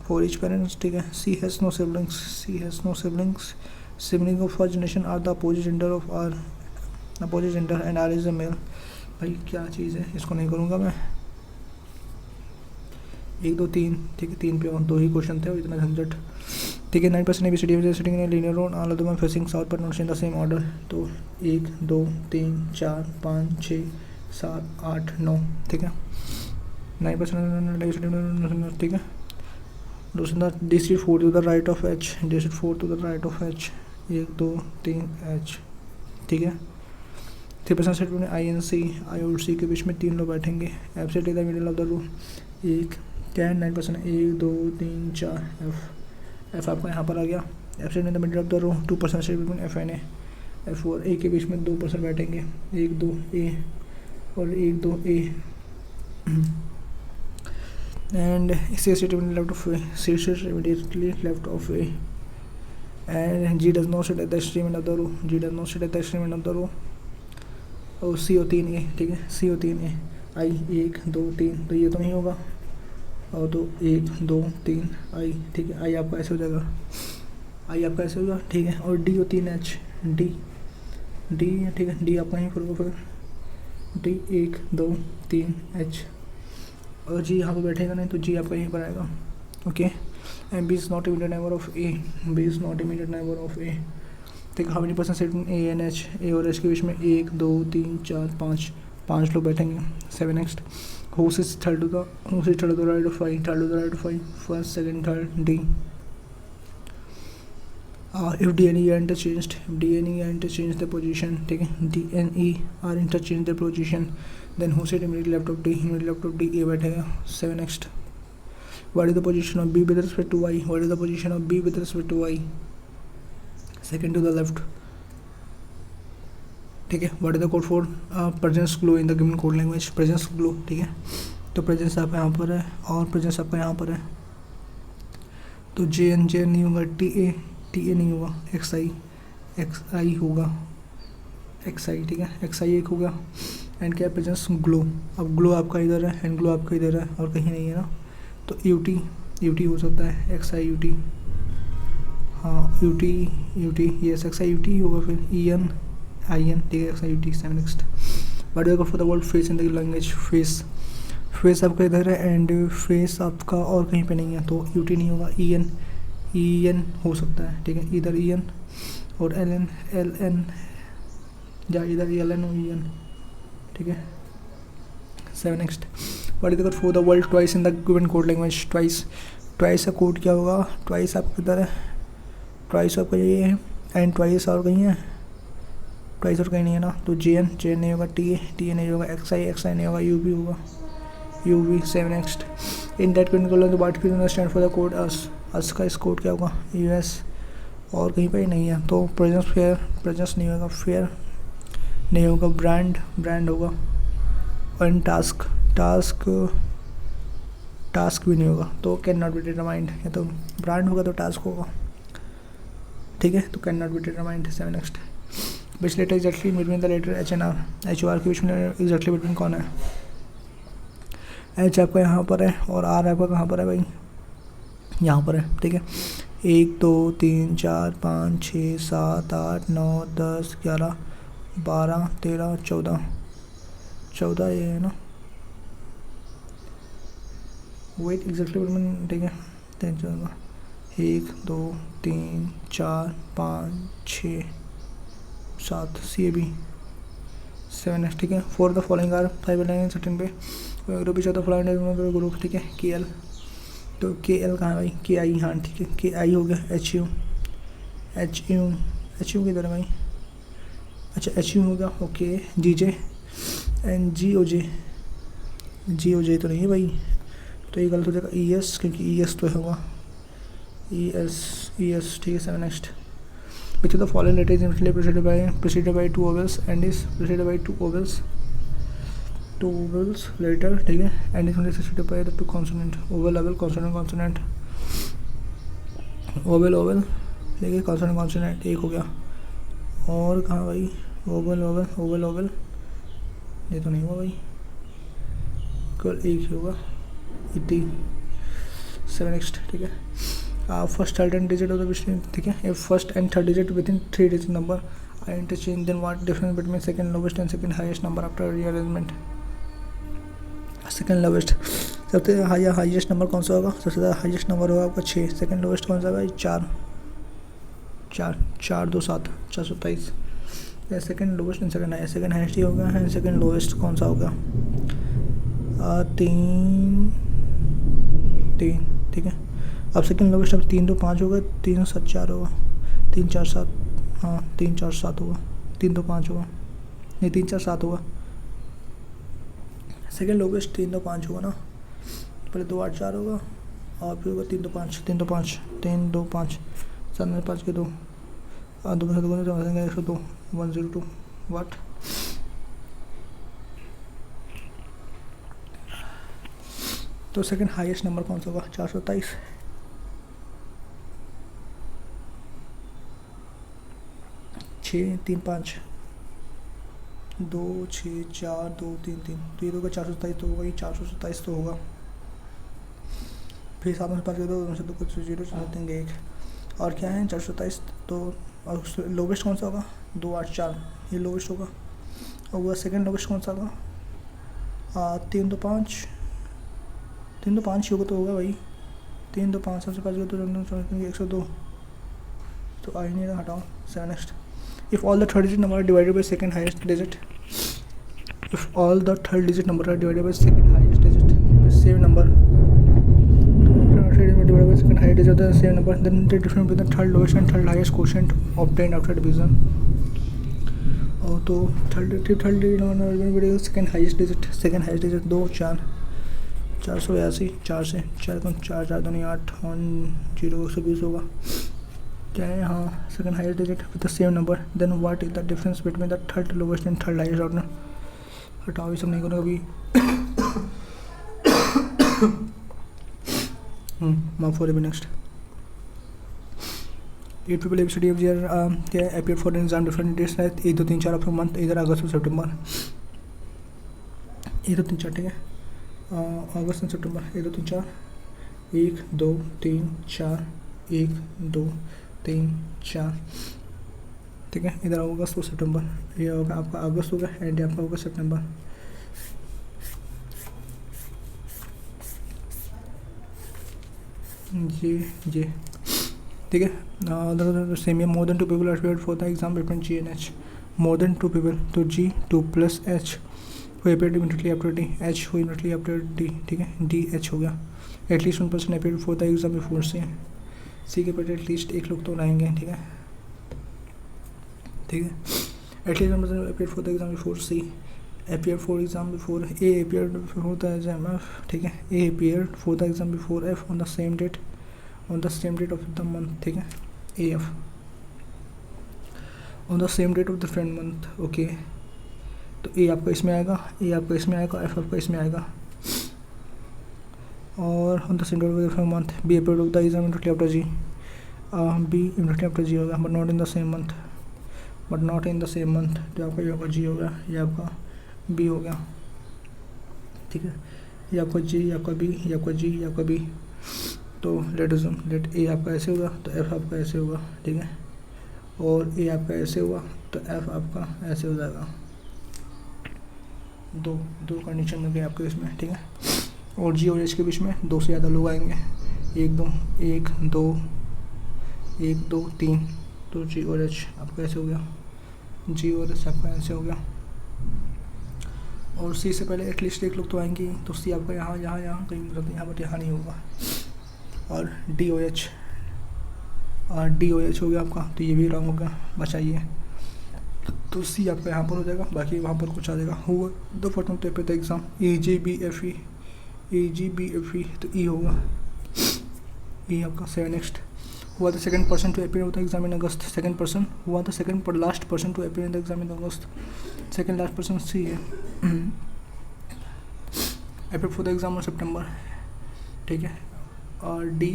For each parents. ठीक है, C has no siblings. C has no siblings. Sibling of first generation are the opposite gender of R, opposite gender and R is a male. भाई क्या चीज़ है, इसको नहीं करूँगा मैं. 1 2 3. ठीक है, 3 पे 2 ही क्वेश्चन थे, इतना झंझट. ठीक है, 9% ABCD is sitting in a linear row, all of them are facing south but not in the same order. तो 1 2 3 4 5 6 7 8 9. ठीक है, 9% ABCD. ठीक है, DC 4 to the right of H, DC 4 to the right of H. 1 2 3 H. ठीक है, 3% set में I and C, I और C के बीच में 3 लोग बैठेंगे. F सेट इधर middle of the row. 1 10 9% 1 2 3 4 F. F आपका यहाँ पर आ गया. F sit in the middle of the row. 2% sit between F and A. F और ए के बीच में 2% बैठेंगे. 1 2 ए और 1 2 A. And C set left of A. C set immediately left of A. And G does not sit at the extreme end of the row. G does not sit at the extreme end of the row. और C और 3 ए. ठीक है, सी और 3 ए. आई 1 2 3. तो ये तो नहीं होगा. और तो 1 2 3 आई. ठीक है, आई आपका ऐसे हो जाएगा. आई आपका ऐसे होगा. ठीक है, और डी और 3 एच. D D. ठीक है, डी आपका यहीं पर होगा. फिर डी 1 2 3 एच. और जी यहाँ पर बैठेगा नहीं तो जी आपका यहीं पर आएगा. Okay, and B is not immediate neighbour of A. B is not immediate neighbour of A. ठीक है, how many person set A and H. A और एच के बीच में 1 2 3 4 5 लोग बैठेंगे. 7x. Who sits third to the right of I? Third to the right of I. First, second, third. D. If D and E are interchanged, their position. ठीक है, D and E are interchanged their position. Then who sit immediately left of D? Immediately left of D, A बैठेगा. 7x. What is the position of B with respect to Y? What is the position of B with respect to Y? Second to the left. ठीक है, what is the code for presence glow in the given code language. Presence glow. ठीक है, तो presence आपका यहाँ पर है और प्रेजेंस आपका यहाँ पर है. तो जे एन नहीं होगा. टी ए नहीं होगा. एक्स आई होगा. एक्स आई. ठीक है, एक्स आई एक होगा. एंड क्या है, प्रेजेंस ग्लो. अब ग्लो आपका इधर है एंड ग्लो आपका इधर है और कहीं नहीं है ना. तो यूटी हो सकता है. X I UT. हाँ, UT yes, X I UT होगा. फिर ई एन आई एन. ठीक है, X I T. 7x. But we go for the word face in the language. Face आपका इधर है एंड फेस आपका और कहीं पे नहीं है तो यूटी नहीं होगा. ई एन हो सकता है. ठीक है, इधर ई एन और एल एन या इधर एल एन और ई एन. ठीक है, 7x. But we go for the word twice in the given code language. Twice का कोड क्या होगा, ट्वाइस आपका किधर है, ट्वाइस आपका ये है, एंड ट्वाइस और कहीं है, ट्वाइस और कहीं नहीं है ना, तो जे एन नहीं होगा, टी ए नहीं होगा, एक्स आई नहीं होगा, यू बी होगा, U B. Seven next, in that code what can stand for the code अस का इस कोड क्या होगा, यू एस, और कहीं पर नहीं है तो प्रेजेंस फेयर, प्रेजेंस नहीं होगा, फेयर नहीं होगा, ब्रांड होगा, और टास्क भी नहीं होगा, तो कैन नॉट बी डिटरमाइंड, या तो ब्रांड होगा तो टास्क होगा, ठीक है, तो cannot be determined. Seven next, which letter exactly between the letter H and R, H R के बीच में एग्जैक्टली बिटवीन कौन है, एच आपका यहाँ पर है और आर आपका कहाँ पर है भाई, यहाँ पर है, ठीक है। 1 2 3 4 5 6 7 8 9 10 11 12 13 14 ये है ना, वेट एग्जैक्टली बिटवीन, ठीक है, 1 2 3 4 5 6 7 सी बी 7 ठीक है। For the following are 5 line certain pay group each of the following group, ठीक है, के एल, तो के एल कहाँ है भाई, के आई, हाँ ठीक है, के आई हो गया, एच यू किधर है भाई, अच्छा एच यू होगा, ओके, जी जे एंड जी ओ जे तो नहीं है भाई, तो ये गलत हो जाएगा, ई एस, क्योंकि ई एस तो होगा, ई एस ठीक है। 7 next, which of the following letter is initially preceded by two vowels and is preceded by two vowels later, ठीक है, and is only preceded by the two consonant, vowel consonant, vowel ठीक है, consonant एक हो गया, और कहाँ भाई, vowel ये तो नहीं हुआ भाई, केवल एक ही होगा, इटी। 7 नेक्स्ट, ठीक है, first third and digit of the which, ठीक है, if first and third digit within 3 digit number are interchanged, then what difference between second lowest and second highest number after rearrangement, second lowest, सबसे highest number कौन सा होगा, सबसे ज़्यादा highest number होगा आपका 6, सेकंड लोवेस्ट कौन सा होगा, 4 2 7 427, second lowest and second highest, second highest ही होगा, एंड सेकंड लोवेस्ट कौन सा होगा, 3, ठीक है। अब सेकंड लोवेस्ट अब 3 2 5 होगा, 3 7 4 होगा, 3 4 7, हाँ 3 4 7 होगा, 3 2 5 होगा, नहीं 3 4 7 होगा, सेकंड लोवेस्ट 3 2 5 होगा ना, पहले 2 8 4 होगा, और फिर होगा 3 2 5 3 2 5 3 2 5 7 में 5 के 2 2 में 2 102 102 व्हाट, तो सेकंड हाईएस्ट नंबर कौन सा होगा, 427, 6 3 5 2 6 4 2 3 3, तो ये तो होगा 427, तो होगा ये 427 तो होगा, फिर 7 में 5 के 2 से 2 कुछ 0 देंगे 1, और क्या है 427, तो और लोवेस्ट कौन सा होगा, 2 8 4, ये लोवेस्ट होगा, और वह सेकंड लोवेस्ट कौन सा होगा, 3 2 5 ही होगा, तो होगा भाई 3 2 5 सबसे 5 तो 102, तो आ ही नहीं रहा, हटाओ। 7 next, if all the third digit number are divided by second highest digit, if all the third digit number are divided by second highest digit, the same number divided by second highest digit of the same number, then the difference between the third lowest and third highest quotient obtained after division, और तो third digit number second highest digit 2 4 482, 4 से 4 4 4 2 8 0 120 होगा, क्या है, हाँ second highest digit with the same number, then what is the difference between the third lowest and third highest order, हटाओ ये सब नहीं करो अभी, माफ फॉर अभी। Next, 8 people ABCD of year क्या है, appeared for an exam different dates like 1 2 3 4 of month, इधर अगस्त और सितंबर, 1 2 3 4 ठीक है, अगस्त और सितंबर 1 2 3 4 1 2 3 4 1 2 3 4, ठीक है, इधर अगस्त और सितंबर, ये होगा आपका अगस्त होगा, एंड आपका होगा सितंबर, जी ठीक है। सेम है, more than 2 people are prepared for the exam between G and H, more than 2 people, तो G 2 + H who appeared immediately after D, H who immediately after D, ठीक है, D H हो गया, at least 1% appear for the exam before C के पहले at least एक लोग तो लाएंगे, ठीक है at least 1% appear for the exam before C, appear for exam before A, appeared before the exam F, ठीक है A appeared for the exam before F on the same date of the month, ठीक है AF on the same date of the friend month, okay तो A आपका इसमें आएगा, A आपका इसमें आएगा, F आपका इसमें आएगा, और on the same date of the friend month B appeared of the exam immediately after G, B immediately after G होगा, but not in the same month, तो आपका ये होगा G होगा, ये आपका बी हो गया, ठीक है ये आपका जी, ये आपका बी, ये आपका जी, ये आपका बी, तो लेट ए आपका ऐसे होगा तो एफ आपका ऐसे होगा, ठीक है और ए आपका ऐसे हुआ तो एफ आपका ऐसे हो जाएगा, दो कंडीशन मिल गई आपके इसमें, ठीक है और जी और एच के बीच में 2 से ज़्यादा लोग आएंगे, 1 2 3, तो जी और एच आपका ऐसे हो गया, जी और एच आपका ऐसे हो गया, और सी से पहले एटलीस्ट एक लोग तो आएंगे, तो सी आपका यहाँ कहीं हो सकता है, यहाँ बट यहाँ नहीं होगा, और डी ओ एच हो गया आपका, तो ये भी रॉन्ग हो गया, बचाइए, तो सी आपका यहाँ पर हो जाएगा, बाकी वहाँ पर कुछ आ जाएगा, हुआ the form paper the exam A G B F E, तो ई होगा, ई आपका 7 नेक्स्ट हुआ the second person to appear the exam in August, second person हुआ द सेकंड पर last person to appear in the exam in August, second last person C है, appear for the exam on September, ठीक है और D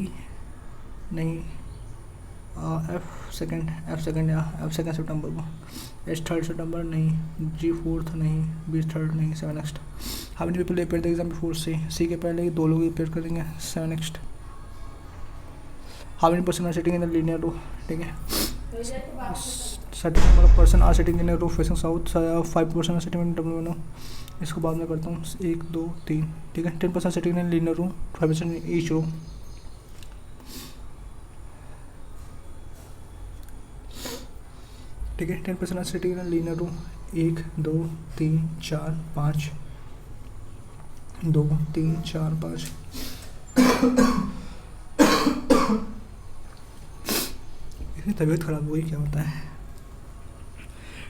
नहीं, F second सितंबर को, H 3 सितंबर नहीं, जी 4 नहीं, बी 3 नहीं, 7 next, how many people appear the exam before C के पहले 2 लोग अपीयर करेंगे, 7 next, how many person are sitting in the linear row, ठीक है certain number of person are sitting in row facing south, 5% are sitting in W1, इसको बाद में करता हूँ, 1 2 3, ठीक है 10% sitting in linear row, 5% in each row, ठीक है 10% are sitting in linear row, 1 2 3 4 5, 2 3 4 5 तबीयत खराब हुई, क्या होता है,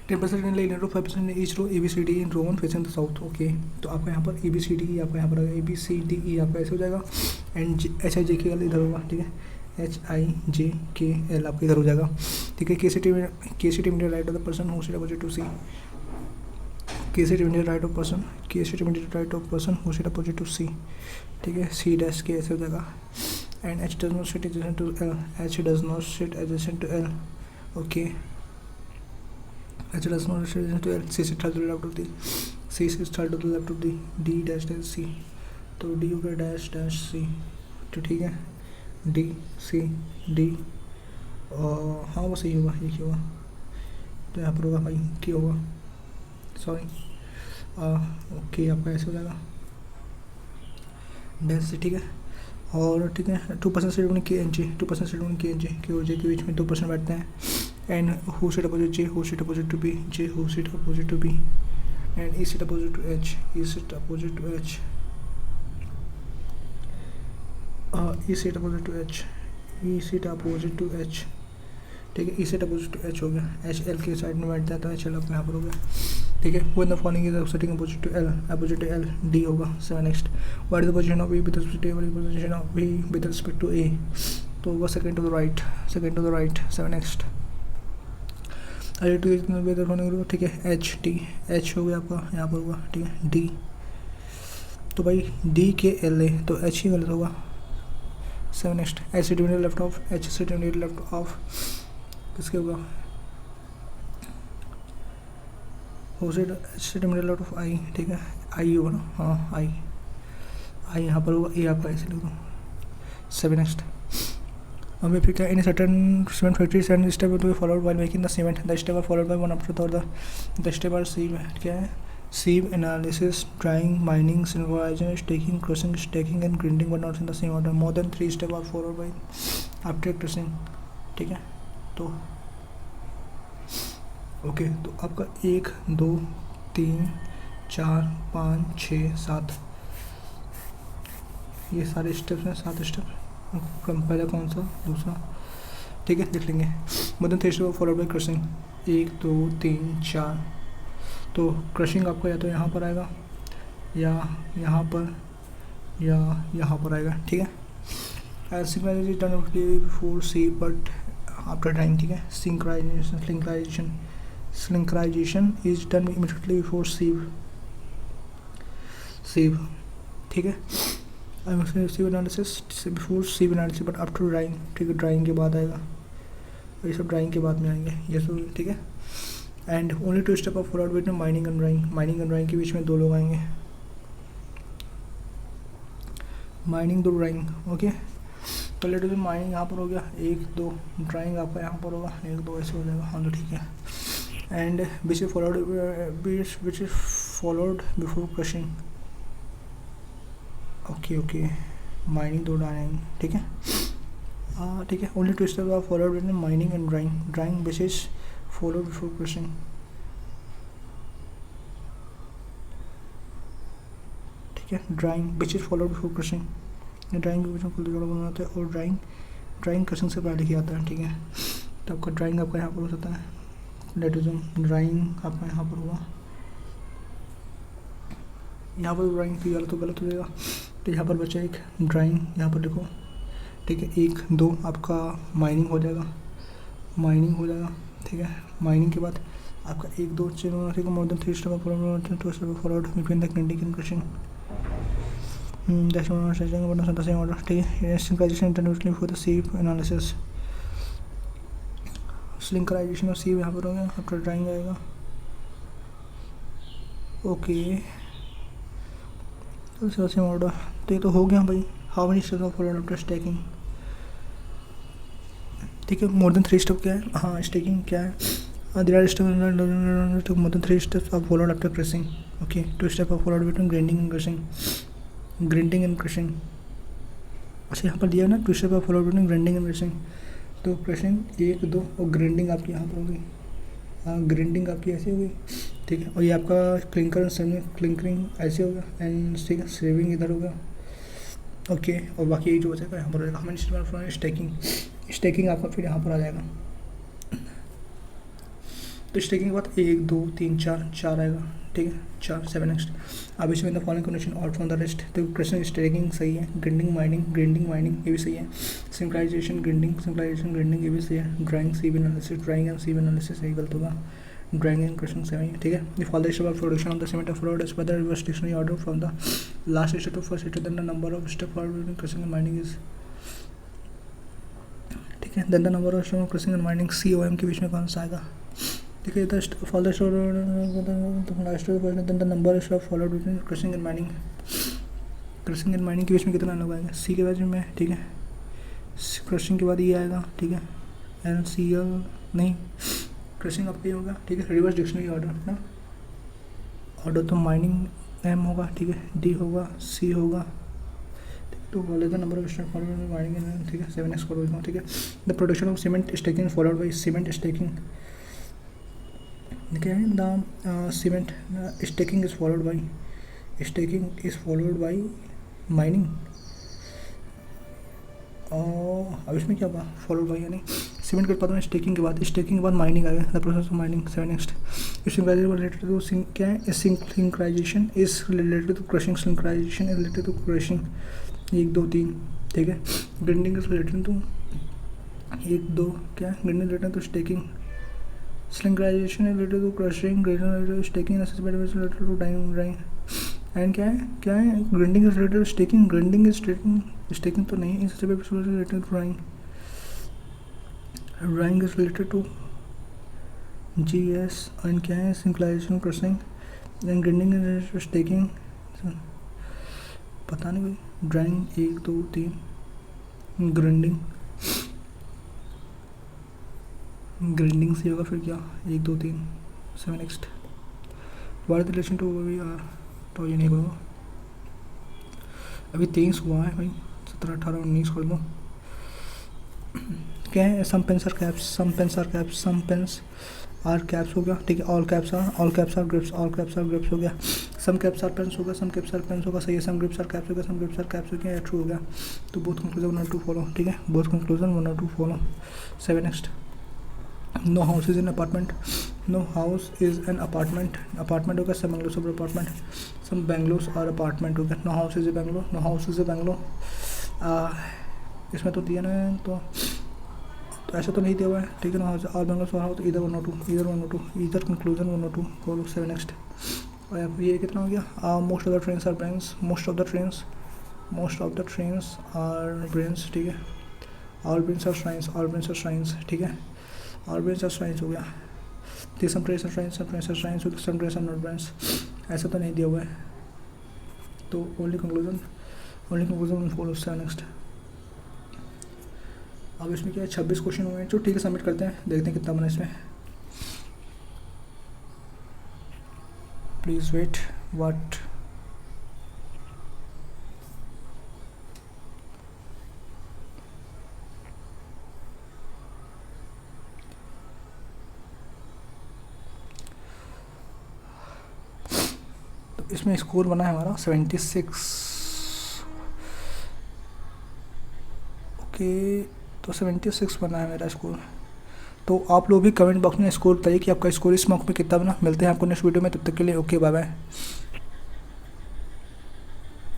10% in linear row, 5% in each row, ABCD in row 1 facing the south, okay तो आपका यहाँ पर ABCD आपका यहाँ पर ABCDE आपका ऐसे हो जाएगा, एंड HIJKL इधर होगा, ठीक है HIJKL आपका इधर हो जाएगा, ठीक है KCT immediate right of the person who sit opposite to C, KCT immediate right of person who sit opposite to C, ठीक है C डैश के ऐसे हो जाएगा, and H does not sit adjacent to L, H does not sit adjacent to L, okay H does not sit adjacent to L, C sits to the left of the, C sits to the left of the, D dash dash C, तो D होगा dash dash C, तो ठीक है D C D, हाँ वो सही होगा, ये क्या होगा, तो यहाँ पर होगा भाई क्या होगा, सॉरी ओके आपका ऐसे हो जाएगा डैश से, ठीक है और ठीक है 2% सेट के एन जी, 2% सेट के एन जी के ओ जे के बीच में 2% बैठते हैं, and who sit opposite J, who sit opposite to B, J who sit opposite to B, and E sit opposite to H, E sit opposite to H, E sit opposite to H, E sit opposite to H, ठीक है E sit opposite to H हो गया, H L के side में बैठ जाता है, चलो यहाँ पर हो गया, ठीक है when the following is sitting opposite to L, D होगा 7 next, what is the position of B with respect to A, तो होगा second to the right 7 next, ठीक है एच डी, एच हो गया आपका यहाँ पर होगा, ठीक है डी, तो भाई डी के एल ए, तो एच ही गलत होगा, 7 next, H sit left of, H sit left of किसके होगा, हो sit middle out of I, ठीक है आई होगा ना, हाँ आई यहाँ पर होगा, ए आपका ऐसे लिख दो, 7 नेक्स्ट, अब फिर क्या in certain cement factories and step to be followed while making the cement, the step are followed by one after the step are sieve, क्या है sieve analysis, drying, mining, synchronisation, stacking, crushing, stacking and grinding but not in the same order, more than 3 step are followed by after crushing, ठीक है तो okay तो आपका 1 2 3 4 5 6 7 ये सारे steps हैं, 7 स्टेप। पहला कौन सा, दूसरा, ठीक है, लिख लेंगे। मोर than 3 step followed by crushing, 1 2 3 4। तो क्रशिंग आपका या तो यहाँ पर आएगा, या यहाँ पर, या यहाँ पर आएगा, ठीक है। सिंक्राइजेशन is done before C but after drying, ठीक है। सिंक्राइजेशन is done immediately before sieve, ठीक है। Sieve analysis before sieve analysis but after drying, ठीक है, ड्राइंग के बाद आएगा, ये सब ड्राइंग के बाद में आएंगे, ये सब, ठीक है। And only 2 step of followed with mining and drawing, mining and drawing के बीच में 2 लोग आएंगे, माइनिंग 2 ड्राइंग, ओके। तो लेट से माइनिंग यहाँ पर हो गया 1 2, ड्राइंग आपका यहाँ पर होगा 1 2, ऐसे हो जाएगा, हाँ तो ठीक है। And which is followed before crushing, okay, mining 2 डालेंगे, ठीक है। ठीक है, only 2 step of followed with mining and drawing which is followed before crushing, ठीक है। Drawing which is followed before crushing, drawing के बीच में खुल जोड़ा बनाते हैं, और ड्राइंग क्रशिंग से पहले किया जाता है, ठीक है। तो आपका ड्राइंग आपका यहाँ पर हो सकता है, लेटिज्म ड्राइंग आपका यहाँ पर होगा, यहाँ पर ड्राइंग की गलत हो जाएगा, तो यहाँ पर बचा एक ड्राइंग, यहाँ पर लिखो, ठीक है। 1 2 आपका माइनिंग हो जाएगा, ठीक है। माइनिंग के बाद आपका 1 2 ठीक है। मोर than 3 step followed between the grinding and crushing, order, ठीक है। सिंक्राइजेशन इंटरनेटली फॉर द सीव एनालिसिस, सिंक्राइजेशन और सीव यहाँ पर हो गया, आफ्टर ड्राइंग आएगा, ओके। तो सेम ऑर्डर, तो ये तो हो गया भाई। How many steps of followed after stacking, ठीक है। मोर देन 3 स्टेप क्या है, हाँ स्टैकिंग क्या है, there are step more than 3 steps of followed after crushing, okay. 2 step of followed between grinding and crushing, अच्छा यहाँ पर दिया ना 2 step of followed between grinding and crushing, तो क्रशिंग 1 2 और ग्राइंडिंग आपकी यहाँ पर होगी, हाँ ग्राइंडिंग आपकी ऐसे होगी, ठीक है। और ये आपका क्लिंकरिंग ऐसे होगा, एंड ठीक है, सेविंग इधर होगा, ओके। और बाकी ये जो बचेगा यहाँ पर रहेगा। हमें स्टैकिंग आपका फिर यहाँ पर आ जाएगा, तो स्टैकिंग के बाद 1 2 3 4 आएगा, ठीक है, 4 7 नेक्स्ट। अब इसमें the following condition out from the rest, तो क्रशिंग स्टैकिंग सही है, ग्राइंडिंग माइनिंग ये भी सही है, सिंक्राइजेशन ग्राइंडिंग ये भी सही है, ड्राइंग एंड सीव एनालिसिस सही गलत होगा, ड्राइंग एंड क्रशिंग सही है, ठीक है। The follow step of production of the cement of road as per the reverse dictionary order from the last step to first step, then the number of step forward crushing and mining is, ठीक है। Then the number of step of crushing and mining COM के बीच में कौन सा आएगा, ठीक है। Follow the number of followed between crushing and mining के बीच में कितना लोग आएंगे, C के बाद में, ठीक है। क्रशिंग के बाद ये आएगा, ठीक है, NCL नहीं, क्रशिंग आपका ये होगा, ठीक है। रिवर्स डिक्शनरी ऑर्डर ना, ऑर्डर तो माइनिंग M होगा, ठीक है, D होगा, C होगा, तो बोले the number of step followed by mining, ठीक है, 7x करोड़, ठीक है। The production of cement stacking followed by cement stacking, क्या है, the cement stacking is followed by mining, और अब इसमें क्या होगा, फॉलोड बाय यानी सीमेंट के उत्पादन स्टैकिंग के बाद माइनिंग आएगा, the process of mining 7 next. Related to क्या है, सिंक्राइजेशन इज रिलेटेड टू क्रशिंग, 1 2 3, ठीक है। ग्राइंडिंग इज रिलेटेड टू 1 2 क्या है, grinding related to stacking, synchronisation is related to crushing, grinding stacking related to drying, and क्या है grinding is related to stacking तो नहीं, इससे related to drying is related to GS, and क्या है, synchronisation crushing, and grinding is related to stacking, पता नहीं भाई, ड्राइंग 1 2 3, ग्राइंडिंग से होगा, फिर क्या 1 2 3 7 next. What relation to VAR, तो ये नहीं होगा, अभी 23 हुआ है भाई, 17 18 19 कर दो। क्या है, सम पेंस आर कैप्स हो गया, ठीक है, all caps are grips, all caps are grips हो गया, सम कैप्स आर पेन्स हो गया, सम कैप्स आर पेन्स होगा, सही है, सम ग्रिप्स आर कैप्स हो गया, सम ग्रिप्स आर कैप्स हो गया, ट्रू हो गया। तो बोथ कंक्लूजन 1 और 2 फॉलो, ठीक है, बोथ कंक्लूजन 1 और 2 follow. 7 next, no house is an apartment, no house is an apartment, apartment हो गया, सम बेंगलोर सब अपार्टमेंट, सम बेंगलोर और अपार्टमेंट हो गया, no house is a Bangalore, no house is a Bangalore. इसमें तो दिया ना, तो ऐसा तो नहीं दिया हुआ है, ठीक है ना, ऑल बेंगलोर फॉर हाउस इधर 1 और 2, इधर 1 और 2, इधर कंक्लूजन 1 और 2 फॉलो। 7 नेक्स्ट, और यहाँ ये कितना हो गया, most of the trains are brains, most of the trains are brains, ठीक है, all brains are shrines, all brains are shrines, ठीक है, ऑल ब्रेन्स आर श्राइन्स हो गया, ठीक, some trains are shrines, some trains are shrines हो गया, some trains are not brains, ऐसा तो नहीं दिया हुआ है, तो ओनली कंक्लूजन फॉलो। 7 नेक्स्ट, अब इसमें क्या है, 26 क्वेश्चन हुए हैं, जो ठीक है सबमिट करते हैं, देखते हैं कितना बना इसमें। प्लीज़ वेट, व्हाट, तो इसमें स्कोर बना है हमारा 76, ओके, तो 76 बना है मेरा स्कोर। तो आप लोग भी कमेंट बॉक्स में स्कोर बताइए कि आपका स्कोर इस मॉक में कितना बना। मिलते हैं आपको नेक्स्ट वीडियो में, तब तक के लिए ओके बाय बाय।